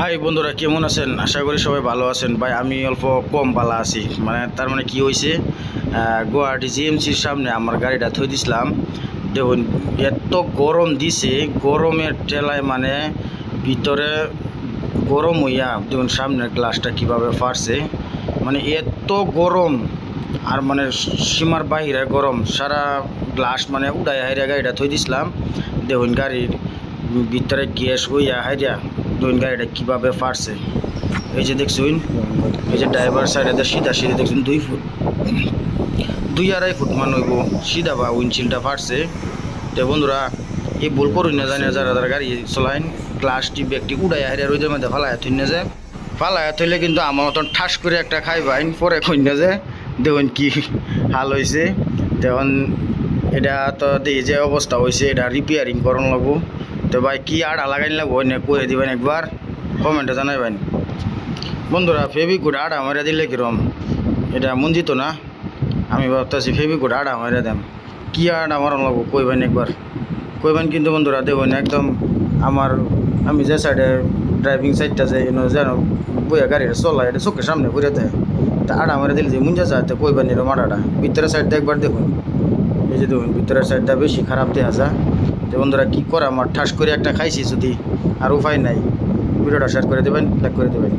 High বন্ধুরা, কেমন আছেন? আশা করি সবাই ভালো আছেন। ভাই আমি অল্প কম ভালো আছি। তার মানে কি হয়েছে, গুয়াহাটি জিএমসির সামনে আমার গাড়িটা থই দিছিলাম। দেখুন এত গরম দিছে, গরমের ঠেলায় ভিতরে গরম হইয়া দেখুন সামনের গ্লাসটা কিভাবে ফাটছে। এত গরম আর সীমার বাহিরে গরম, সারা গ্লাস উড়াই হাইরা গাড়িটা থই দিছিলাম। দেখুন গাড়ির ভিতরে গ্যাস হইয়া হাইরা দেখুন গাড়িটা কীভাবে ফাটছে। এই যে দেখছুন, এই যে ড্রাইভার সাইডে সিধা সিধে দেখছুন 2 ফুট 2-2.5 ফুট হইব সিধা বা উইন্ডশিল্ডটা ফাটছে। তো বন্ধুরা, এই ভুল করুন না, জানি যারা যারা গাড়ি চলাইন, গ্লাসটি ব্যাগটি উড়াই হাইরা রোদের মধ্যে ফালাইয়া থই না যায়। ফালাইয়া থইলে কিন্তু আমার মতন ঠাস করে একটা খাইবাইন, পরে কই না যে দেখুন কি হাল হয়েছে। তখন এটা তো দেখি যে অবস্থা হয়েছে, এটা রিপেয়ারিং করানো লাগবো। তো ভাই কি আড়া লাগাই লাগবো না করে দিবেন, একবার কমেন্টে জানাইবেন। বন্ধুরা, ফেভিকুড আড়া মারা দিলে কিরম, এটা মঞ্জিত না। আমি ভাবতেছি ফেভিকুড আড়া মারা দেম, কি আড়া মারানো লাগবো কইবেন একবার, কইবেন কিন্তু বন্ধুরা। দেখুন একদম আমি যে সাইডে ড্রাইভিং সাইডটা যে যেন বইয়া গাড়িটা চলায়, এটা চোখের সামনে ঘুরে দেয়। তা আড়া মারা দিলে যে মুঞ্জা যায়, তো কইবেন এরকম আড়াটা ভিতরের সাইডটা একবার দেখুন। এই যে দেখুন ভিতরের সাইডটা বেশি খারাপ দেখা যায়। তো বন্ধুরা কী করা, আমার ঠাস করে একটা খাইছি যদি, আর উপায় নাই। ভিডিওটা শেয়ার করে দেবেন, লাইক করে দেবেন।